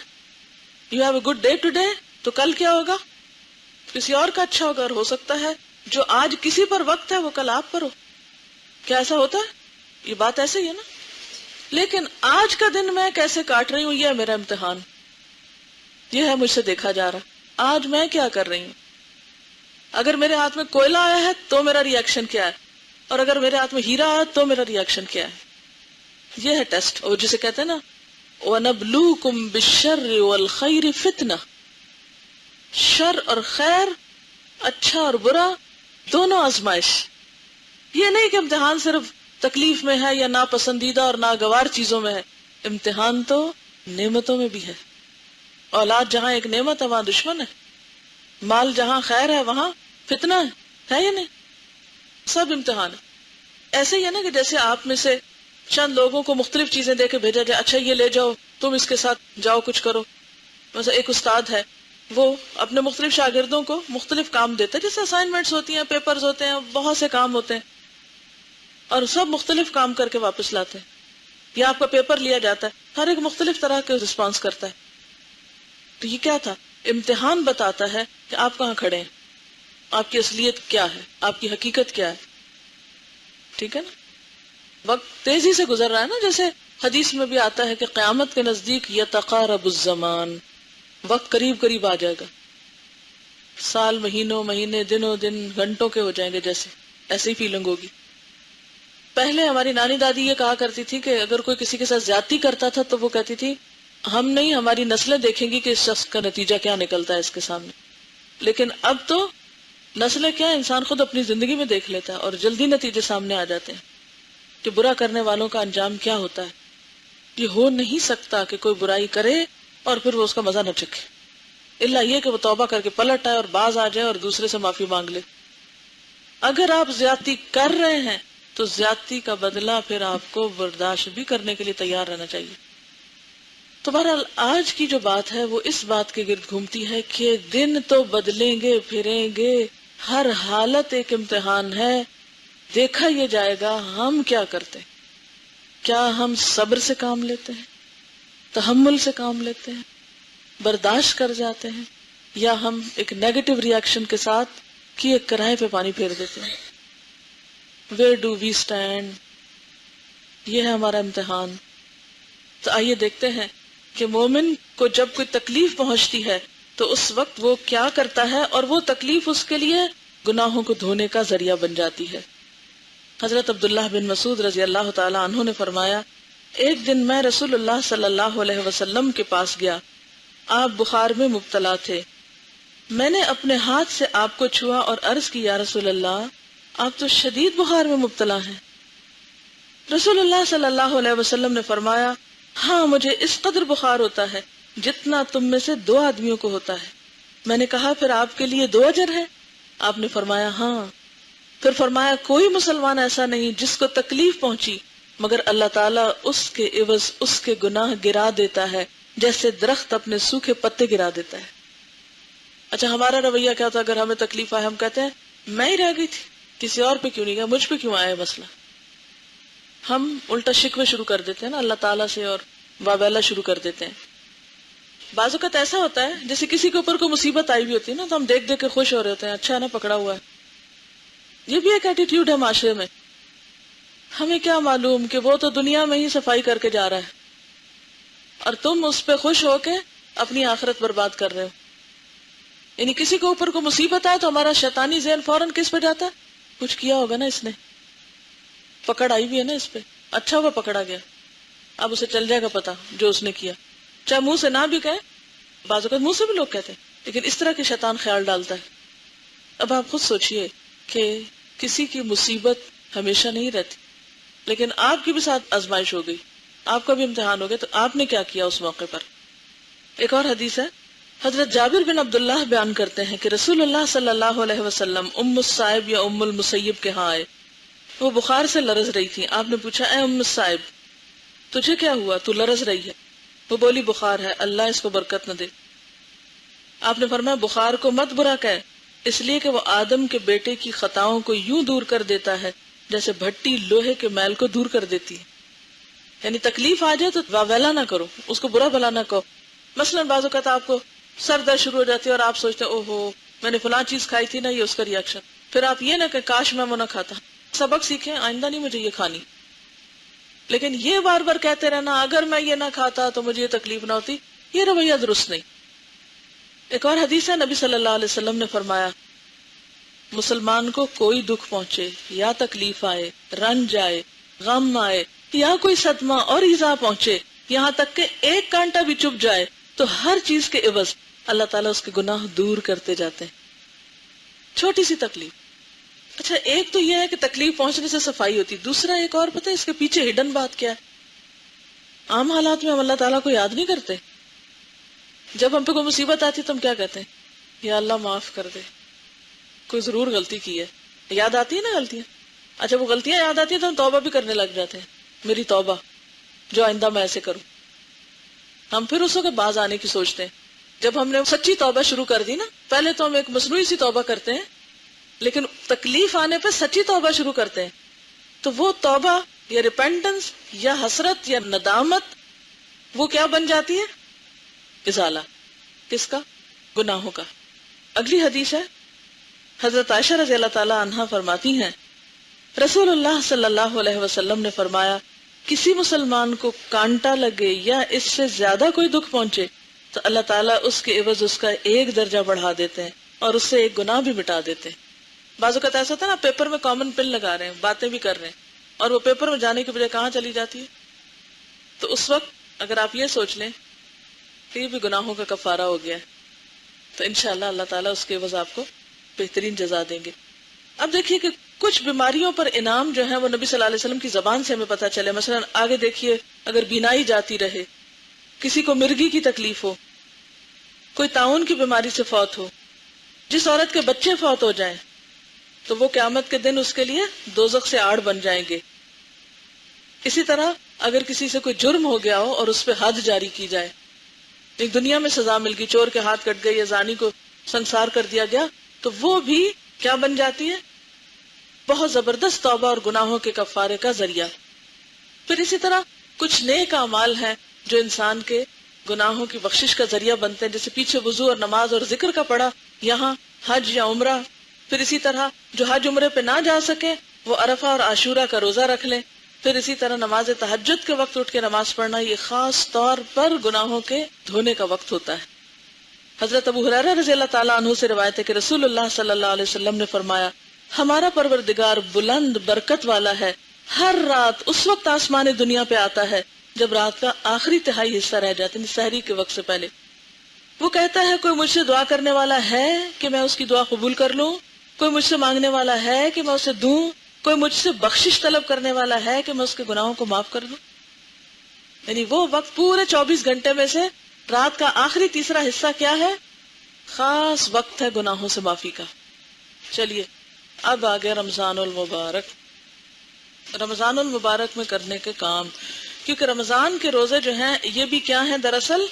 S1: you have a good day today, تو کل کیا ہوگا؟ کسی اور کا اچھا ہوگا، اور ہو سکتا ہے جو آج کسی پر وقت ہے وہ کل آپ پر ہو. کیا ایسا ہوتا ہے؟ یہ بات ایسے ہی ہے نا. لیکن آج کا دن میں کیسے کاٹ رہی ہوں، یہ ہے میرا امتحان. یہ ہے مجھ سے دیکھا جا رہا آج میں کیا کر رہی ہوں. اگر میرے ہاتھ میں کوئلہ آیا ہے تو میرا ریئیکشن کیا ہے، اور اگر میرے ہاتھ میں ہیرا آیا تو میرا ریئیکشن کیا ہے. یہ ہے ٹیسٹ، اور جسے کہتے ہیں نا وَنَبْلُوكُمْ بِالشَّرِّ وَالْخَيْرِ فِتْنَةً، شر اور خیر، اچھا اور برا، دونوں آزمائش. یہ نہیں کہ امتحان صرف تکلیف میں ہے یا ناپسندیدہ اور ناگوار چیزوں میں ہے. امتحان تو نعمتوں میں بھی ہے. اولاد جہاں ایک نعمت ہے وہاں دشمن ہے، مال جہاں خیر ہے وہاں فتنہ ہے یا نہیں؟ سب امتحان ہے. ایسے ہی ہے نا کہ جیسے آپ میں سے چند لوگوں کو مختلف چیزیں دے کے بھیجا جائے، اچھا یہ لے جاؤ، تم اس کے ساتھ جاؤ کچھ کرو. مثلا ایک استاد ہے، وہ اپنے مختلف شاگردوں کو مختلف کام دیتا ہے، جیسے اسائنمنٹس ہوتی ہیں، پیپرز ہوتے ہیں، بہت سے کام ہوتے ہیں، اور سب مختلف کام کر کے واپس لاتے ہیں. یا آپ کا پیپر لیا جاتا ہے، ہر ایک مختلف طرح کے رسپانس کرتا ہے. تو یہ کیا تھا؟ امتحان بتاتا ہے کہ آپ کہاں کھڑے ہیں، آپ کی اصلیت کیا ہے، آپ کی حقیقت کیا ہے. ٹھیک ہے نا؟ وقت تیزی سے گزر رہا ہے نا، جیسے حدیث میں بھی آتا ہے کہ قیامت کے نزدیک یتقارب الزمان، وقت قریب قریب آ جائے گا. سال مہینوں مہینے دنوں دن گھنٹوں کے ہو جائیں گے، جیسے ایسی فیلنگ ہوگی. پہلے ہماری نانی دادی یہ کہا کرتی تھی کہ اگر کوئی کسی کے ساتھ زیادتی کرتا تھا تو وہ کہتی تھی ہم نہیں، ہماری نسلیں دیکھیں گی کہ اس شخص کا نتیجہ کیا نکلتا ہے اس کے سامنے. لیکن اب تو نسلیں کیا، انسان خود اپنی زندگی میں دیکھ لیتا ہے اور جلدی نتیجے سامنے آ جاتے ہیں کہ برا کرنے والوں کا انجام کیا ہوتا ہے. یہ ہو نہیں سکتا کہ کوئی برائی کرے اور پھر وہ اس کا مزہ نہ چکھے، الا یہ کہ وہ توبہ کر کے پلٹ آئے اور باز آ جائے اور دوسرے سے معافی مانگ لے. اگر آپ زیادتی کر رہے ہیں تو زیادتی کا بدلہ پھر آپ کو برداشت بھی کرنے کے لیے تیار رہنا چاہیے. تو بہرحال آج کی جو بات ہے وہ اس بات کے گرد گھومتی ہے کہ دن تو بدلیں گے پھریں گے، ہر حالت ایک امتحان ہے. دیکھا یہ جائے گا ہم کیا کرتے ہیں. کیا ہم صبر سے کام لیتے ہیں، تحمل سے کام لیتے ہیں، برداشت کر جاتے ہیں، یا ہم ایک نیگیٹو ری ایکشن کے ساتھ کی ایک کڑاہے پہ پانی پھیر دیتے ہیں. Where do we stand؟ یہ ہے ہمارا امتحان. تو آئیے دیکھتے ہیں کہ مومن کو جب کوئی تکلیف پہنچتی ہے تو اس وقت وہ کیا کرتا ہے، اور وہ تکلیف اس کے لیے گناہوں کو دھونے کا ذریعہ بن جاتی ہے. حضرت عبداللہ بن مسعود رضی اللہ تعالی عنہ نے فرمایا، ایک دن میں رسول اللہ صلی اللہ علیہ وسلم کے پاس گیا، آپ بخار میں مبتلا تھے. میں نے اپنے ہاتھ سے آپ کو چھوا اور عرض کی، یا رسول اللہ آپ تو شدید بخار میں مبتلا ہیں. رسول اللہ صلی اللہ علیہ وسلم نے فرمایا، ہاں مجھے اس قدر بخار ہوتا ہے جتنا تم میں سے 2 آدمیوں کو ہوتا ہے. میں نے کہا پھر آپ کے لیے 2 اجر ہے؟ آپ نے فرمایا ہاں. پھر فرمایا کوئی مسلمان ایسا نہیں جس کو تکلیف پہنچی مگر اللہ تعالیٰ اس کے عوض اس کے گناہ گرا دیتا ہے جیسے درخت اپنے سوکھے پتے گرا دیتا ہے. اچھا ہمارا رویہ کیا ہوتا ہے اگر ہمیں تکلیف آئے؟ ہم کہتے ہیں میں ہی رہ گئی تھی، کسی اور پہ کیوں نہیں گیا، مجھ پہ کیوں آیا مسئلہ. ہم الٹا شکوے شروع کر دیتے ہیں نا اللہ تعالیٰ سے، اور واویلا شروع کر دیتے ہیں. بعض اوقات ایسا ہوتا ہے جیسے کسی کے اوپر کوئی مصیبت آئی ہوئی ہوتی ہے نا، تو ہم دیکھ دیکھ کے خوش ہو رہے ہوتے ہیں، اچھا نا پکڑا ہوا ہے. یہ بھی ایک ایٹیٹیوڈ ہے معاشرے میں. ہمیں کیا معلوم کہ وہ تو دنیا میں ہی صفائی کر کے جا رہا ہے اور تم اس پہ خوش ہو کے اپنی آخرت برباد کر رہے ہو. یعنی کسی کے اوپر کوئی مصیبت آئے تو ہمارا شیطانی ذہن فوراً کس پہ جاتا ہے؟ کچھ کیا ہوگا نا اس نے، پکڑ آئی بھی ہے نا اس پہ، اچھا ہوا پکڑا گیا، اب اسے چل جائے گا پتا جو اس نے کیا. چاہے منہ سے نہ بھی کہے، بعض اوقات منہ سے بھی لوگ کہتے ہیں، لیکن اس طرح کے شیطان خیال ڈالتا ہے. اب آپ خود سوچئے کہ کسی کی مصیبت ہمیشہ نہیں رہتی، لیکن آپ کی بھی ساتھ آزمائش ہو گئی، آپ کا بھی امتحان ہو گیا، تو آپ نے کیا کیا اس موقع پر؟ ایک اور حدیث ہے، حضرت جابر بن عبداللہ بیان کرتے ہیں کہ رسول اللہ صلی اللہ علیہ وسلم ام الصائب یا ام المسیب کے ہاں آئے. وہ بخار سے لرز رہی تھی. آپ نے پوچھا اے ام الصائب تجھے کیا ہوا، تو لرز رہی ہے؟ وہ بولی بخار ہے، اللہ اس کو برکت نہ دے. آپ نے فرمایا بخار کو مت برا کہے، اس لیے کہ وہ آدم کے بیٹے کی خطاؤں کو یوں دور کر دیتا ہے جیسے بھٹی لوہے کے میل کو دور کر دیتی ہے. یعنی تکلیف آ جائے تو واویلا نہ کرو، اس کو برا بھلا نہ کہو. مثلا بعض اوقات آپ کو سر درد شروع ہو جاتی ہے اور آپ سوچتے ہیں اوہو میں نے فلاں چیز کھائی تھی نا، یہ اس کا ریئیکشن. پھر آپ یہ نہ کہ کاش میں وہ نہ کھاتا، سبق سیکھیں آئندہ نہیں مجھے یہ کھانی. لیکن یہ بار بار کہتے رہنا اگر میں یہ نہ کھاتا تو مجھے یہ تکلیف نہ ہوتی، یہ رویہ درست نہیں. ایک اور حدیث ہے، نبی صلی اللہ علیہ وسلم نے فرمایا مسلمان کو کوئی دکھ پہنچے یا تکلیف آئے، رنج آئے، غم آئے یا کوئی صدمہ اور ایذا پہنچے، یہاں تک کہ ایک کانٹا بھی چبھ جائے، تو ہر چیز کے عوض اللہ تعالیٰ اس کے گناہ دور کرتے جاتے ہیں. چھوٹی سی تکلیف. اچھا ایک تو یہ ہے کہ تکلیف پہنچنے سے صفائی ہوتی، دوسرا ایک اور پتہ ہے اس کے پیچھے ہڈن بات کیا ہے. عام حالات میں ہم اللہ تعالیٰ کو یاد نہیں کرتے. جب ہم پہ کوئی مصیبت آتی تو ہم کیا کہتے ہیں؟ یا اللہ معاف کر دے، کوئی ضرور غلطی کی ہے. یاد آتی ہے نا غلطیاں. اچھا وہ غلطیاں یاد آتی ہیں تو ہم توبہ بھی کرنے لگ جاتے ہیں، میری توبہ جو آئندہ میں ایسے کروں. ہم پھر اس وقت باز آنے کی سوچتے ہیں. جب ہم نے سچی توبہ شروع کر دی نا، پہلے تو ہم ایک مصنوعی سی توبہ کرتے ہیں، لیکن تکلیف آنے پہ سچی توبہ شروع کرتے ہیں، تو وہ توبہ یا ریپینٹنس یا حسرت یا ندامت وہ کیا بن جاتی ہے؟ ازالہ. کس کا؟ گناہوں کا. اگلی حدیث ہے، حضرت عائشہ رضی اللہ تعالی عنہا فرماتی ہیں رسول اللہ صلی اللہ علیہ وسلم نے فرمایا کسی مسلمان کو کانٹا لگے یا اس سے زیادہ کوئی دکھ پہنچے تو اللہ تعالیٰ اس کے عوض اس کا ایک درجہ بڑھا دیتے ہیں اور اس سے ایک گناہ بھی مٹا دیتے ہیں. بعض اوقات ایسا ہوتا ہے نا، پیپر میں کامن پن لگا رہے ہیں، باتیں بھی کر رہے ہیں، اور وہ پیپر میں جانے کے بجائے کہاں چلی جاتی ہے. تو اس وقت اگر آپ یہ سوچ لیں کہ یہ بھی گناہوں کا کفارہ ہو گیا ہے، تو انشاءاللہ اللہ تعالیٰ اس کے عوض آپ کو بہترین جزا دیں گے. اب دیکھیے کہ کچھ بیماریوں پر انعام جو ہے وہ نبی صلی اللہ علیہ وسلم کی زبان سے ہمیں پتہ چلے. مثلا آگے دیکھیے، اگر بینائی جاتی رہے، کسی کو مرگی کی تکلیف ہو، کوئی طاعون کی بیماری سے فوت ہو، جس عورت کے بچے فوت ہو جائیں تو وہ قیامت کے دن اس کے لیے دوزخ سے آڑ بن جائیں گے. اسی طرح اگر کسی سے کوئی جرم ہو گیا ہو اور اس پہ حد جاری کی جائے، ایک دنیا میں سزا مل گئی، چور کے ہاتھ کٹ گئے یا زانی کو سنسار کر دیا گیا، تو وہ بھی کیا بن جاتی ہے؟ بہت زبردست توبہ اور گناہوں کے کفارے کا ذریعہ. پھر اسی طرح کچھ نیک اعمال ہیں جو انسان کے گناہوں کی بخشش کا ذریعہ بنتے ہیں، جیسے پیچھے وضو اور نماز اور ذکر کا پڑا، یہاں حج یا عمرہ. پھر اسی طرح جو حج عمرے پہ نہ جا سکے وہ عرفہ اور عاشورہ کا روزہ رکھ لیں. پھر اسی طرح نماز تہجد کے وقت اٹھ کے نماز پڑھنا، یہ خاص طور پر گناہوں کے دھونے کا وقت ہوتا ہے. حضرت ابو ہریرہ رضی اللہ تعالیٰ عنہ سے روایت ہے کہ رسول اللہ صلی اللہ علیہ وسلم نے فرمایا ہمارا پروردگار بلند برکت والا ہے، ہر رات اس وقت آسمان دنیا پہ آتا ہے جب رات کا آخری تہائی حصہ رہ جاتا ہے، سحری کے وقت سے پہلے. وہ کہتا ہے کوئی مجھ سے دعا کرنے والا ہے کہ میں اس کی دعا قبول کر لوں، کوئی مجھ سے مانگنے والا ہے کہ میں اسے دوں، کوئی مجھ سے بخشش طلب کرنے والا ہے کہ میں اس کے گناہوں کو معاف کر دوں. یعنی وہ وقت پورے 24 گھنٹے میں سے رات کا آخری تیسرا حصہ کیا ہے؟ خاص وقت ہے گناہوں سے معافی کا. چلیے اب آگے رمضان المبارک. رمضان المبارک میں کرنے کے کام، کیونکہ رمضان کے روزے جو ہیں یہ بھی کیا ہیں؟ دراصل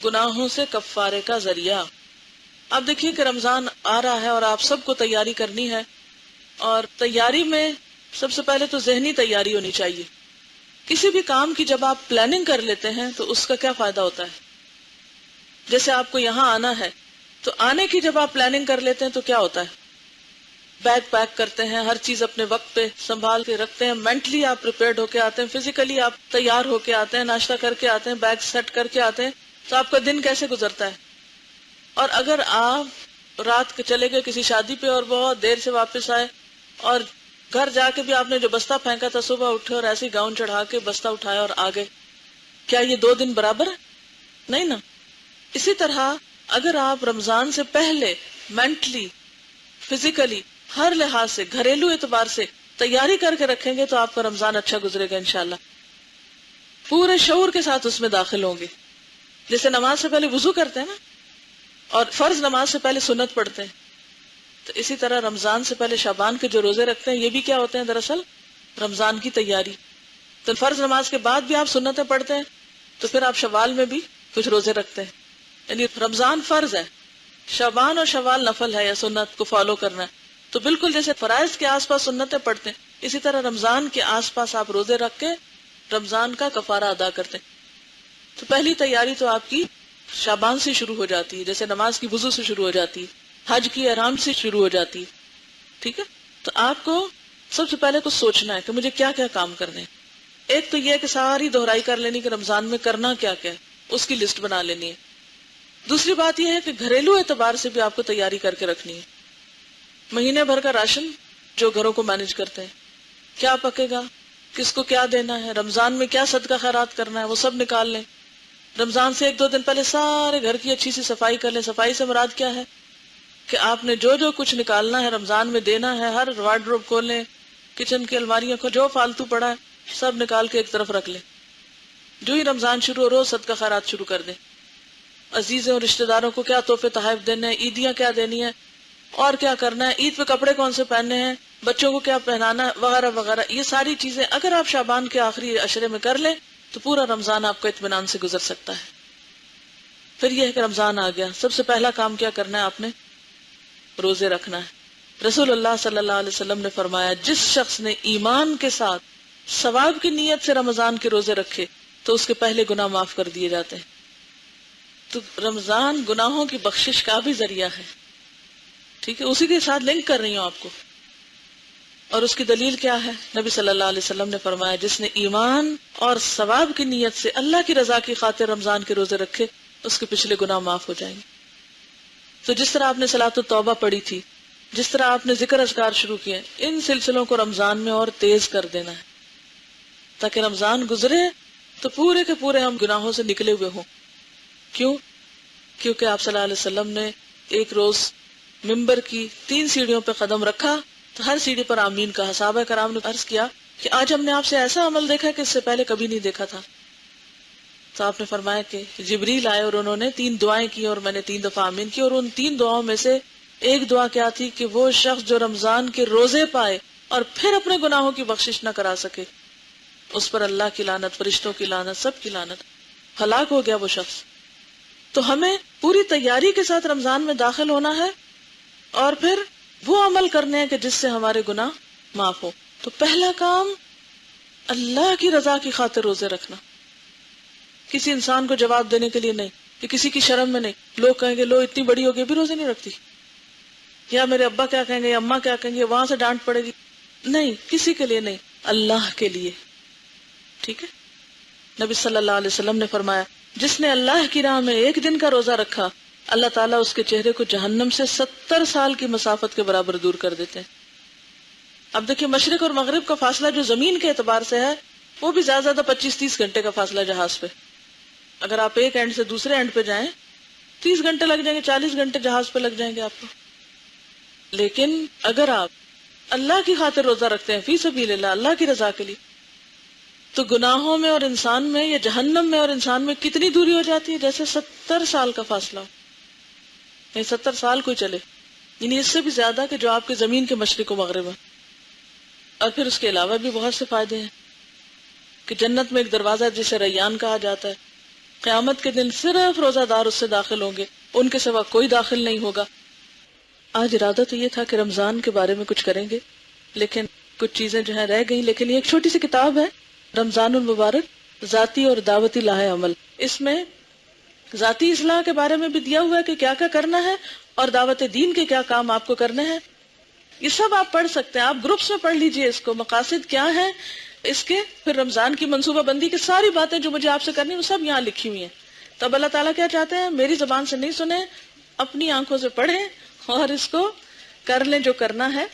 S1: گناہوں سے کفارے کا ذریعہ. اب دیکھیے کہ رمضان آ رہا ہے اور آپ سب کو تیاری کرنی ہے، اور تیاری میں سب سے پہلے تو ذہنی تیاری ہونی چاہیے. کسی بھی کام کی جب آپ پلاننگ کر لیتے ہیں تو اس کا کیا فائدہ ہوتا ہے؟ جیسے آپ کو یہاں آنا ہے تو آنے کی جب آپ پلاننگ کر لیتے ہیں تو کیا ہوتا ہے؟ بیگ پیک کرتے ہیں، ہر چیز اپنے وقت پہ سنبھال کے رکھتے ہیں، مینٹلی آپ پریپیئرڈ ہو کے آتے ہیں، فزیکلی آپ تیار ہو کے آتے ہیں، ناشتہ کر کے آتے ہیں، بیگ سیٹ کر کے آتے ہیں، تو آپ کا دن کیسے گزرتا ہے؟ اور اگر آپ رات کے چلے گئے کسی شادی پہ اور بہت دیر سے واپس آئے اور گھر جا کے بھی آپ نے جو بستہ پھینکا تھا صبح اٹھے اور ایسے گاؤن چڑھا کے بستہ اٹھایا اور آ گئے، کیا یہ 2 دن برابر ہے؟ نہیں نا. اسی طرح اگر آپ رمضان سے پہلے مینٹلی، فزیکلی، ہر لحاظ سے، گھریلو اعتبار سے تیاری کر کے رکھیں گے تو آپ کا رمضان اچھا گزرے گا انشاءاللہ. پورے شعور کے ساتھ اس میں داخل ہوں گے. جیسے نماز سے پہلے وضو کرتے ہیں نا، اور فرض نماز سے پہلے سنت پڑھتے ہیں، تو اسی طرح رمضان سے پہلے شعبان کے جو روزے رکھتے ہیں یہ بھی کیا ہوتے ہیں؟ دراصل رمضان کی تیاری. تو فرض نماز کے بعد بھی آپ سنتیں پڑھتے ہیں تو پھر آپ شوال میں بھی کچھ روزے رکھتے ہیں. یعنی رمضان فرض ہے، شعبان اور شوال نفل ہے یا سنت کو فالو کرنا ہے، تو بالکل جیسے فرائض کے آس پاس سنتیں پڑھتے ہیں، اسی طرح رمضان کے آس پاس آپ روزے رکھ کے رمضان کا کفارہ ادا کرتے ہیں۔ تو پہلی تیاری تو آپ کی شعبان سے شروع ہو جاتی ہے، جیسے نماز کی وضو سے شروع ہو جاتی ہے، حج کی احرام سے شروع ہو جاتی ہے، ٹھیک ہے؟ تو آپ کو سب سے پہلے تو سوچنا ہے کہ مجھے کیا کیا کام کرنے ہیں۔ ایک تو یہ ہے کہ ساری دہرائی کر لینی کہ رمضان میں کرنا کیا کیا ہے، اس کی لسٹ بنا لینی ہے۔ دوسری بات یہ ہے کہ گھریلو اعتبار سے بھی آپ کو تیاری کر کے رکھنی ہے۔ مہینے بھر کا راشن جو گھروں کو مینج کرتے ہیں، کیا پکے گا، کس کو کیا دینا ہے، رمضان میں کیا صدقہ خیرات کرنا ہے، وہ سب نکال لیں۔ رمضان سے 1-2 دن پہلے سارے گھر کی اچھی سی صفائی کر لیں۔ صفائی سے مراد کیا ہے کہ آپ نے جو جو کچھ نکالنا ہے رمضان میں دینا ہے، ہر وارڈروب کھول لیں، کچن کی الماریوں کو جو فالتو پڑا ہے سب نکال کے ایک طرف رکھ لیں۔ جو ہی رمضان شروع ہو روز صدقہ خیرات شروع کر دیں۔ عزیزوں اور رشتہ داروں کو کیا تحفے تحائف دینے ہیں، عیدیاں کیا دینی ہے، اور کیا کرنا ہے، عید پہ کپڑے کون سے پہننے ہیں، بچوں کو کیا پہنانا ہے، وغیرہ وغیرہ۔ یہ ساری چیزیں اگر آپ شعبان کے آخری عشرے میں کر لیں تو پورا رمضان آپ کو اطمینان سے گزر سکتا ہے۔ پھر یہ ہے کہ رمضان آ گیا، سب سے پہلا کام کیا کرنا ہے، آپ نے روزے رکھنا ہے۔ رسول اللہ صلی اللہ علیہ وسلم نے فرمایا، جس شخص نے ایمان کے ساتھ ثواب کی نیت سے رمضان کے روزے رکھے تو اس کے پہلے گناہ معاف کر دیے جاتے ہیں۔ تو رمضان گناہوں کی بخشش کا بھی ذریعہ ہے، ٹھیک ہے؟ اسی کے ساتھ لنک کر رہی ہوں آپ کو۔ اور اس کی دلیل کیا ہے؟ نبی صلی اللہ علیہ وسلم نے فرمایا، جس نے ایمان اور ثواب کی نیت سے اللہ کی رضا کی خاطر رمضان کے روزے رکھے اس کے پچھلے گناہ معاف ہو جائیں گے۔ تو جس طرح آپ نے صلاۃ التوبہ پڑھی تھی، جس طرح آپ نے ذکر اذکار شروع کیے، ان سلسلوں کو رمضان میں اور تیز کر دینا ہے تاکہ رمضان گزرے تو پورے کے پورے ہم گناہوں سے نکلے ہوئے ہوں۔ کیوں؟ کیونکہ آپ صلی اللہ علیہ وسلم نے ایک روز ممبر کی 3 سیڑھیوں پہ قدم رکھا تو ہر سیڑھی پر آمین کہا۔ صحابہ کرام نے عرض کیا کہ آج ہم نے آپ سے ایسا عمل دیکھا کہ اس سے پہلے کبھی نہیں دیکھا تھا۔ تو آپ نے فرمایا کہ جبریل آئے اور انہوں نے 3 دعائیں کی اور میں نے 3 دفعہ آمین کی، اور ان 3 دعاؤں میں سے ایک دعا کیا تھی کہ وہ شخص جو رمضان کے روزے پائے اور پھر اپنے گناہوں کی بخشش نہ کرا سکے، اس پر اللہ کی لعنت، فرشتوں کی لعنت، سب کی لعنت، ہلاک ہو گیا وہ شخص۔ تو ہمیں پوری تیاری کے ساتھ رمضان میں داخل ہونا ہے اور پھر وہ عمل کرنے ہیں کہ جس سے ہمارے گناہ معاف ہو۔ تو پہلا کام اللہ کی رضا کی خاطر روزے رکھنا، کسی انسان کو جواب دینے کے لیے نہیں، کہ کسی کی شرم میں نہیں۔ لوگ کہیں گے لو اتنی بڑی ہو گئی بھی روزے نہیں رکھتی، یا میرے ابا کیا کہیں گے، یا اماں کیا کہیں گے، وہاں سے ڈانٹ پڑے گی۔ نہیں، کسی کے لیے نہیں، اللہ کے لیے، ٹھیک ہے؟ نبی صلی اللہ علیہ وسلم نے فرمایا، جس نے اللہ کی راہ میں 1 دن کا روزہ رکھا، اللہ تعالیٰ اس کے چہرے کو جہنم سے 70 سال کی مسافت کے برابر دور کر دیتے ہیں۔ اب دیکھیں، مشرق اور مغرب کا فاصلہ جو زمین کے اعتبار سے ہے وہ بھی زیادہ 25-30 گھنٹے کا فاصلہ جہاز پہ۔ اگر آپ ایک اینڈ سے دوسرے اینڈ پہ جائیں 30 گھنٹے لگ جائیں گے، 40 گھنٹے جہاز پہ لگ جائیں گے آپ کو۔ لیکن اگر آپ اللہ کی خاطر روزہ رکھتے ہیں، فی سبیل اللہ، اللہ کی رضا کے لیے، تو گناہوں میں اور انسان میں، یا جہنم میں اور انسان میں کتنی دوری ہو جاتی ہے؟ جیسے 70 سال کا فاصلہ ہو، یعنی 70 سال کوئی چلے، یعنی اس سے بھی زیادہ کہ جو آپ کے زمین کے مشرق و مغرب ہے۔ اور پھر اس کے علاوہ بھی بہت سے فائدے ہیں کہ جنت میں ایک دروازہ ہے جسے ریان کہا جاتا ہے، قیامت کے دن صرف روزہ دار اس سے داخل ہوں گے، ان کے سوا کوئی داخل نہیں ہوگا۔ آج ارادہ تو یہ تھا کہ رمضان کے بارے میں کچھ کریں گے، لیکن کچھ چیزیں جو ہیں رہ گئی۔ لیکن یہ ایک چھوٹی سی کتاب ہے، رمضان المبارک، ذاتی اور دعوتی لاہ عمل۔ اس میں ذاتی اصلاح کے بارے میں بھی دیا ہوا ہے کہ کیا کیا کرنا ہے، اور دعوت دین کے کیا کام آپ کو کرنے ہیں۔ یہ سب آپ پڑھ سکتے ہیں، آپ گروپس میں پڑھ لیجئے اس کو، مقاصد کیا ہیں اس کے، پھر رمضان کی منصوبہ بندی کی ساری باتیں جو مجھے آپ سے کرنی وہ سب یہاں لکھی ہوئی ہیں۔ تب اللہ تعالیٰ کیا چاہتے ہیں؟ میری زبان سے نہیں سنیں، اپنی آنکھوں سے پڑھیں اور اس کو کر لیں جو کرنا ہے۔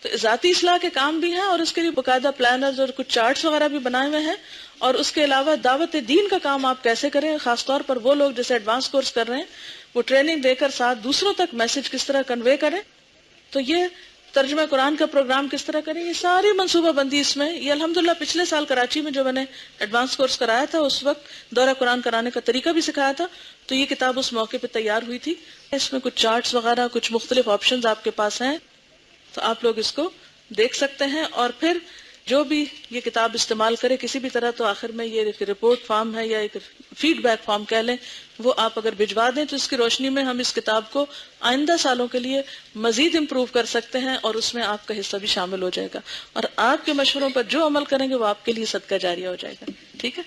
S1: تو ذاتی اصلاح کے کام بھی ہیں، اور اس کے لیے باقاعدہ پلانرز اور کچھ چارٹس وغیرہ بھی بنائے ہوئے ہیں۔ اور اس کے علاوہ دعوت دین کا کام آپ کیسے کریں، خاص طور پر وہ لوگ جیسے ایڈوانس کورس کر رہے ہیں، وہ ٹریننگ دے کر ساتھ دوسروں تک میسج کس طرح کنوے کریں۔ تو یہ ترجمہ قرآن کا پروگرام کس طرح کریں، یہ ساری منصوبہ بندی اس میں۔ یہ الحمدللہ پچھلے سال کراچی میں جو میں نے ایڈوانس کورس کرایا تھا، اس وقت دورہ قرآن کرانے کا طریقہ بھی سکھایا تھا، تو یہ کتاب اس موقع پہ تیار ہوئی تھی۔ اس میں کچھ چارٹس وغیرہ، کچھ مختلف آپشنز آپ کے پاس ہیں، تو آپ لوگ اس کو دیکھ سکتے ہیں۔ اور پھر جو بھی یہ کتاب استعمال کرے کسی بھی طرح تو آخر میں یہ ایک رپورٹ فارم ہے یا ایک فیڈ بیک فارم کہہ لیں، وہ آپ اگر بھجوا دیں تو اس کی روشنی میں ہم اس کتاب کو آئندہ سالوں کے لیے مزید امپروو کر سکتے ہیں، اور اس میں آپ کا حصہ بھی شامل ہو جائے گا، اور آپ کے مشوروں پر جو عمل کریں گے وہ آپ کے لیے صدقہ جاریہ ہو جائے گا. ٹھیک ہے؟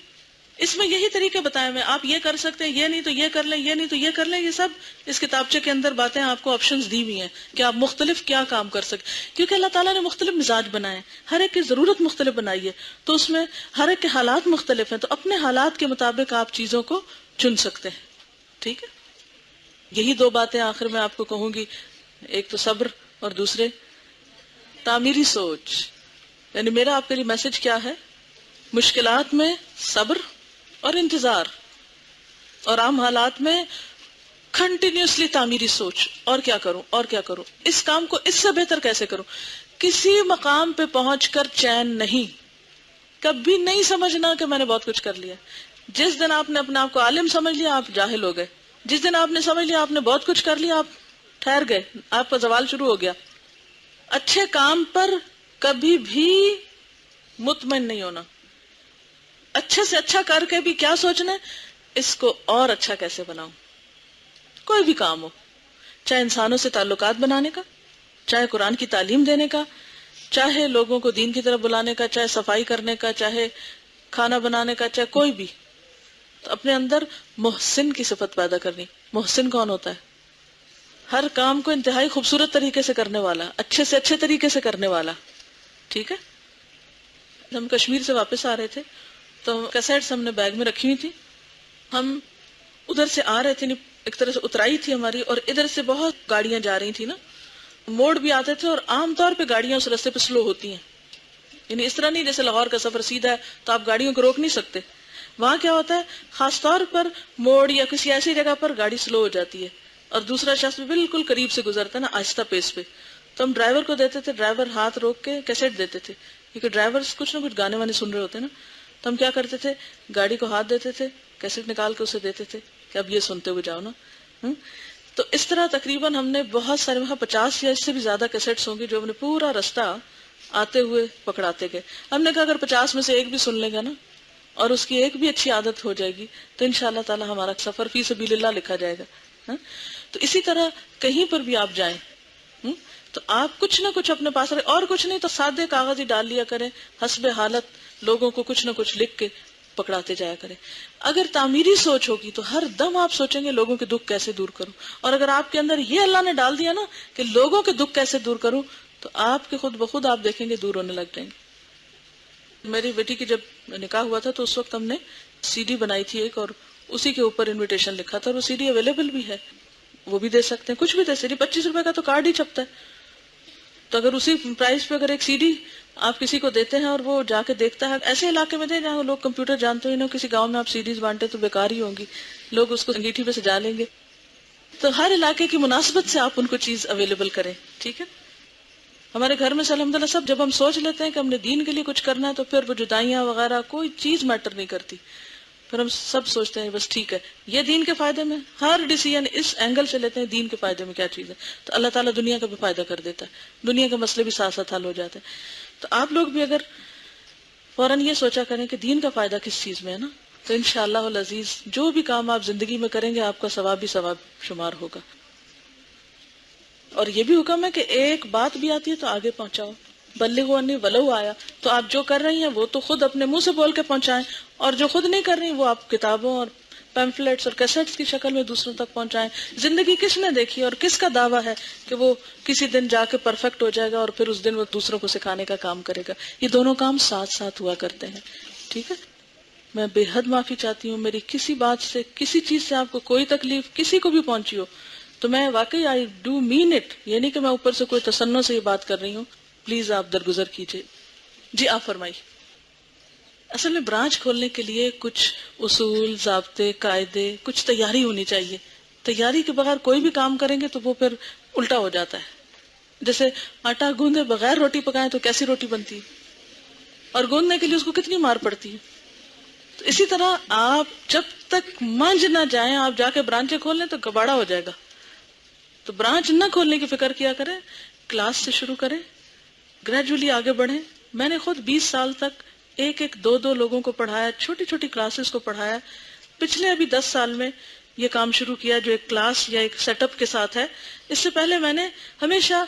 S1: اس میں یہی طریقے بتائے ہوئے، آپ یہ کر سکتے ہیں، یہ نہیں تو یہ کر لیں، یہ نہیں تو یہ کر لیں، یہ سب اس کتابچے کے اندر باتیں آپ کو آپشنز دی ہوئی ہیں کہ آپ مختلف کیا کام کر سکتے، کیونکہ اللہ تعالیٰ نے مختلف مزاج بنائے ہیں، ہر ایک کی ضرورت مختلف بنائی ہے، تو اس میں ہر ایک کے حالات مختلف ہیں، تو اپنے حالات کے مطابق آپ چیزوں کو چن سکتے ہیں. ٹھیک ہے؟ یہی دو باتیں آخر میں آپ کو کہوں گی، ایک تو صبر اور دوسرے تعمیری سوچ. یعنی میرا آپ کے لیے میسج کیا ہے؟ مشکلات میں صبر اور انتظار، اور عام حالات میں کنٹینیوسلی تعمیری سوچ، اور کیا کروں اور کیا کروں، اس کام کو اس سے بہتر کیسے کروں. کسی مقام پہ پہنچ کر چین نہیں، کبھی نہیں سمجھنا کہ میں نے بہت کچھ کر لیا. جس دن آپ نے اپنے آپ کو عالم سمجھ لیا آپ جاہل ہو گئے، جس دن آپ نے سمجھ لیا آپ نے بہت کچھ کر لیا آپ ٹھہر گئے، آپ کا زوال شروع ہو گیا. اچھے کام پر کبھی بھی مطمئن نہیں ہونا، اچھے سے اچھا کر کے بھی کیا سوچنا ہے، اس کو اور اچھا کیسے بناؤں. کوئی بھی کام ہو، چاہے انسانوں سے تعلقات بنانے کا، چاہے قرآن کی تعلیم دینے کا، چاہے لوگوں کو دین کی طرف بلانے کا، چاہے صفائی کرنے کا، چاہے کھانا بنانے کا، چاہے کوئی بھی، تو اپنے اندر محسن کی صفت پیدا کرنی. محسن کون ہوتا ہے؟ ہر کام کو انتہائی خوبصورت طریقے سے کرنے والا، اچھے سے اچھے طریقے سے کرنے والا. ٹھیک ہے؟ ہم کشمیر سے واپس آ رہے تھے تو کیسٹس ہم نے بیگ میں رکھی ہوئی تھی، ہم ادھر سے آ رہے تھے، ایک طرح سے اترائی تھی ہماری، اور ادھر سے بہت گاڑیاں جا رہی تھی نا، موڑ بھی آتے تھے، اور عام طور پہ گاڑیاں اس راستے پہ سلو ہوتی ہیں. یعنی اس طرح نہیں جیسے لاہور کا سفر سیدھا ہے تو آپ گاڑیوں کو روک نہیں سکتے. وہاں کیا ہوتا ہے، خاص طور پر موڑ یا کسی ایسی جگہ پر گاڑی سلو ہو جاتی ہے، اور دوسرا شخص بھی بالکل قریب سے گزرتا ہے نا آہستہ پیس پہ، تو ہم ڈرائیور کو دیتے تھے، ڈرائیور ہاتھ روک کے کیسٹ دیتے تھے، کیونکہ ڈرائیور کچھ نہ کچھ گانے وانے سن رہے ہوتے ہیں نا، تو ہم کیا کرتے تھے، گاڑی کو ہاتھ دیتے تھے، کیسٹ نکال کے اسے دیتے تھے کہ اب یہ سنتے ہوئے جاؤ نا. تو اس طرح تقریباً ہم نے بہت سارے، وہاں 50 یا اس سے بھی زیادہ کیسٹس ہوں گے جو ہم نے پورا رستہ آتے ہوئے پکڑاتے گئے. ہم نے کہا اگر 50 میں سے ایک بھی سن لے گا نا، اور اس کی ایک بھی اچھی عادت ہو جائے گی، تو انشاءاللہ تعالی ہمارا سفر فی سبیل اللہ لکھا جائے گا. تو اسی طرح کہیں پر بھی آپ جائیں تو آپ کچھ نہ کچھ اپنے پاس رکھیں، اور کچھ نہیں تو سادے کاغذ ہی ڈال لیا کریں، حسب حالت لوگوں کو کچھ نہ کچھ لکھ کے پکڑاتے جایا کریں. اگر تعمیری سوچ ہوگی تو ہر دم آپ سوچیں گے لوگوں کے دکھ کیسے دور کروں، اور اگر آپ کے اندر یہ اللہ نے ڈال دیا نا کہ لوگوں کے دکھ کیسے دور کروں، تو آپ کے خود بخود آپ دیکھیں گے دور ہونے لگ جائیں گے. میری بیٹی کی جب نکاح ہوا تھا تو اس وقت ہم نے سی ڈی بنائی تھی ایک، اور اسی کے اوپر انویٹیشن لکھا تھا، اور وہ سی ڈی اویلیبل بھی ہے، وہ بھی دے سکتے ہیں، کچھ بھی دے سکتے. 25 روپے کا تو کارڈ ہی چھپتا ہے، تو اگر اسی پرائز پہ اگر ایک سی ڈی آپ کسی کو دیتے ہیں اور وہ جا کے دیکھتا ہے، ایسے علاقے میں دیں جہاں لوگ کمپیوٹر جانتے ہیں، کسی گاؤں میں آپ سی ڈیز بانٹے تو بیکار ہی ہوں گی، لوگ اس کو انگیٹھی پہ سجا لیں گے. تو ہر علاقے کی مناسبت سے آپ ان کو چیز اویلیبل کریں. ٹھیک ہے؟ ہمارے گھر میں سے الحمدللہ سب، جب ہم سوچ لیتے ہیں کہ ہم نے دین کے لیے کچھ کرنا ہے تو پھر وہ جدائیاں وغیرہ کوئی چیز میٹر نہیں کرتی، پھر ہم سب سوچتے ہیں بس ٹھیک ہے یہ دین کے فائدے میں، ہر ڈیسیژن اس اینگل سے لیتے ہیں دین کے فائدے میں کیا چیز ہے، تو اللہ تعالیٰ دنیا کا بھی فائدہ کر دیتا ہے، دنیا کے مسئلے بھی ساتھ ساتھ حل ہو جاتے ہیں. تو آپ لوگ بھی اگر فوراً یہ سوچا کریں کہ دین کا فائدہ کس چیز میں ہے نا، تو انشاءاللہ العزیز جو بھی کام آپ زندگی میں کریں گے آپ کا ثواب بھی ثواب شمار ہوگا. اور یہ بھی حکم ہے کہ ایک بات بھی آتی ہے تو آگے پہنچاؤ، بلغوا انی ولو آیا، تو آپ جو کر رہی ہیں وہ تو خود اپنے منہ سے بول کے پہنچائیں، اور جو خود نہیں کر رہی وہ آپ کتابوں اور پیمفلیٹس اور کیسٹس کی شکل میں دوسروں تک پہنچائیں. زندگی کس نے دیکھی اور کس کا دعویٰ ہے کہ وہ کسی دن جا کے پرفیکٹ ہو جائے گا اور پھر اس دن وہ دوسروں کو سکھانے کا کام کرے گا. یہ دونوں کام ساتھ ساتھ ہوا کرتے ہیں. ٹھیک ہے؟ میں بے حد معافی چاہتی ہوں، میری کسی بات سے کسی چیز سے آپ کو کوئی تکلیف کسی کو بھی پہنچی ہو تو میں واقعی آئی ڈو مین اٹ، یہ نہیں کہ میں اوپر سے کوئی تصنع سے یہ بات کر رہی ہوں، پلیز آپ درگزر کیجئے. جی آپ فرمائیے. اصل میں برانچ کھولنے کے لیے کچھ اصول، ضابطے، قاعدے، کچھ تیاری ہونی چاہیے. تیاری کے بغیر کوئی بھی کام کریں گے تو وہ پھر الٹا ہو جاتا ہے. جیسے آٹا گوندے بغیر روٹی پکائیں تو کیسی روٹی بنتی ہے، اور گوندنے کے لیے اس کو کتنی مار پڑتی ہے. تو اسی طرح آپ جب تک منج نہ جائیں، آپ جا کے برانچیں کھول لیں تو کباڑا ہو جائے گا. تو برانچ نہ کھولنے کی فکر کیا کریں، کلاس سے شروع کریں، گریجولی آگے بڑھیں، میں نے خود 20 سال تک ایک ایک دو دو لوگوں کو پڑھایا، چھوٹی چھوٹی کلاسز کو پڑھایا. پچھلے ابھی 10 سال میں یہ کام شروع کیا جو ایک کلاس یا ایک سیٹ اپ کے ساتھ ہے. اس سے پہلے میں نے ہمیشہ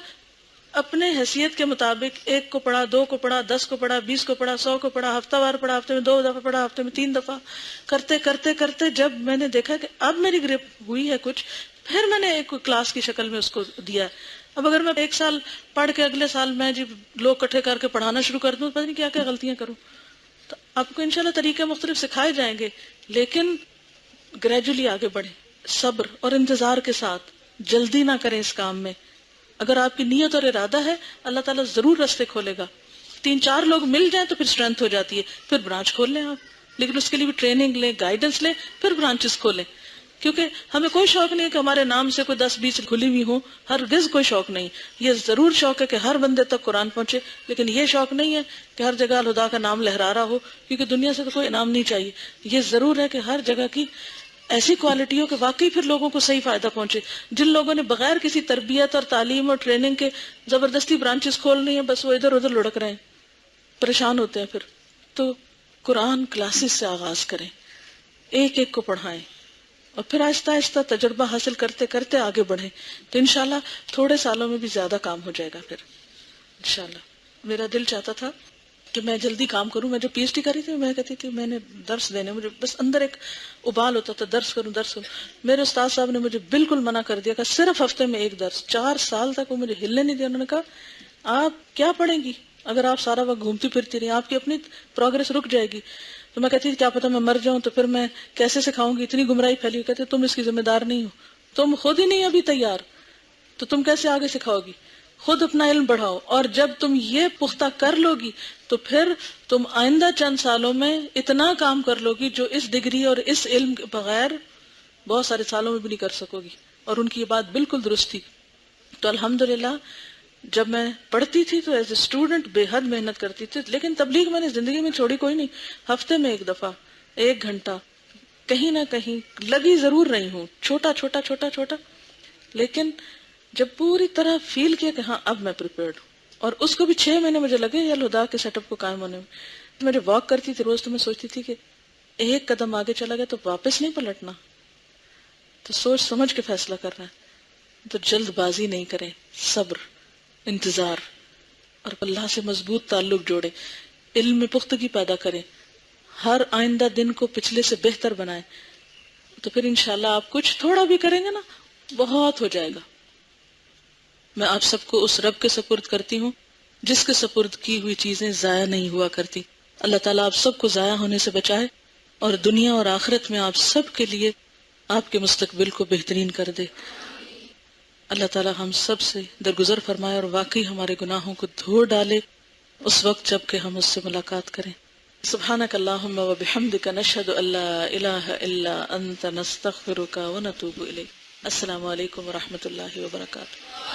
S1: اپنے حیثیت کے مطابق 1 کو پڑھا، 2 کو پڑھا، 10 کو پڑھا، 20 کو پڑھا، 100 کو پڑھا، ہفتہ وار پڑھا، ہفتے میں 2 دفعہ پڑھا، ہفتے میں 3 دفعہ، کرتے کرتے کرتے جب میں نے دیکھا کہ اب میری گرپ ہوئی ہے کچھ، پھر میں نے ایک کلاس کی شکل میں اس کو دیا. اب اگر میں 1 سال پڑھ کے اگلے سال میں جب لوگ اکٹھے کر کے پڑھانا شروع کر دوں، پتہ نہیں کیا کیا غلطیاں کروں. تو آپ کو انشاءاللہ طریقے مختلف سکھائے جائیں گے، لیکن گریجولی آگے بڑھیں، صبر اور انتظار کے ساتھ. جلدی نہ کریں اس کام میں. اگر آپ کی نیت اور ارادہ ہے اللہ تعالیٰ ضرور راستے کھولے گا. 3-4 لوگ مل جائیں تو پھر اسٹرینتھ ہو جاتی ہے، پھر برانچ کھول لیں آپ، لیکن اس کے لیے بھی ٹریننگ لیں، گائیڈنس لیں، پھر برانچز کھولیں. کیونکہ ہمیں کوئی شوق نہیں ہے کہ ہمارے نام سے کوئی 10-20 کھلی ہوئی ہوں، ہرگز کوئی شوق نہیں. یہ ضرور شوق ہے کہ ہر بندے تک قرآن پہنچے، لیکن یہ شوق نہیں ہے کہ ہر جگہ الہدا کا نام لہرا رہا ہو، کیونکہ دنیا سے تو کوئی انعام نہیں چاہیے. یہ ضرور ہے کہ ہر جگہ کی ایسی کوالٹی ہو کہ واقعی پھر لوگوں کو صحیح فائدہ پہنچے. جن لوگوں نے بغیر کسی تربیت اور تعلیم اور ٹریننگ کے زبردستی برانچز کھولنی ہیں، بس وہ ادھر ادھر لڑک رہے ہیں، پریشان ہوتے ہیں پھر. تو قرآن کلاسز سے آغاز کریں، ایک ایک کو پڑھائیں، اور پھر آہستہ آہستہ تجربہ حاصل کرتے کرتے آگے بڑھیں. تو انشاءاللہ تھوڑے سالوں میں بھی زیادہ کام ہو جائے گا. پھر انشاءاللہ میرا دل چاہتا تھا کہ میں جلدی کام کروں. میں جو پی ایچ ڈی کری تھی میں کہتی تھی میں نے درس دینے، مجھے بس اندر ایک ابال ہوتا تھا درس کروں درس کروں. میرے استاد صاحب نے مجھے بالکل منع کر دیا کہ صرف ہفتے میں 1 درس. 4 سال تک وہ مجھے ہلنے نہیں دیا. انہوں نے کہا آپ کیا پڑھیں گی اگر آپ سارا وقت گھومتی پھرتی رہی، آپ کی اپنی پروگرس رک جائے گی. تو میں کہتی تھی کیا پتا میں مر جاؤں تو پھر میں کیسے سکھاؤں گی، اتنی گمراہی پھیلی. کہتے تم اس کی ذمہ دار نہیں ہو، تم خود ہی نہیں ابھی تیار، تو تم کیسے آگے سکھاؤ گی. خود اپنا علم بڑھاؤ، اور جب تم یہ پختہ کر لو گی تو پھر تم آئندہ چند سالوں میں اتنا کام کر لو گی جو اس ڈگری اور اس علم کے بغیر بہت سارے سالوں میں بھی نہیں کر سکو گی. اور ان کی یہ بات بالکل درست تھی. تو الحمدللہ جب میں پڑھتی تھی تو ایز اے اسٹوڈنٹ بے حد محنت کرتی تھی، لیکن تبلیغ میں نے زندگی میں چھوڑی کوئی نہیں. ہفتے میں 1 دفعہ 1 گھنٹہ کہیں نہ کہیں لگی ضرور رہی ہوں، چھوٹا چھوٹا چھوٹا چھوٹا. لیکن جب پوری طرح فیل کیا کہ ہاں اب میں پریپیئرڈ ہوں، اور اس کو بھی 6 مہینے مجھے لگے یہ الہدا کے سیٹ اپ کو قائم ہونے میں. میں جب واک کرتی تھی روز تو میں سوچتی تھی کہ 1 قدم آگے چلا گیا تو واپس نہیں پلٹنا، تو سوچ سمجھ کے فیصلہ کرنا ہے. تو جلد بازی نہیں کریں، صبر، انتظار، اور اللہ سے مضبوط تعلق جوڑیں، علم میں پختگی پیدا کریں، ہر آئندہ دن کو پچھلے سے بہتر بنائیں. تو پھر انشاءاللہ آپ کچھ تھوڑا بھی کریں گے نا بہت ہو جائے گا. میں آپ سب کو اس رب کے سپرد کرتی ہوں جس کے سپرد کی ہوئی چیزیں ضائع نہیں ہوا کرتی. اللہ تعالیٰ آپ سب کو ضائع ہونے سے بچائے، اور دنیا اور آخرت میں آپ سب کے لیے آپ کے مستقبل کو بہترین کر دے. اللہ تعالیٰ ہم سب سے درگزر فرمائے اور واقعی ہمارے گناہوں کو دھو ڈالے اس وقت جب کہ ہم اس سے ملاقات کریں. سبحانک اللہم و بحمدک نشہد ان لا الہ الا انت نستغفرک و نتوب الیک. السلام علیکم و رحمۃ اللہ وبرکاتہ.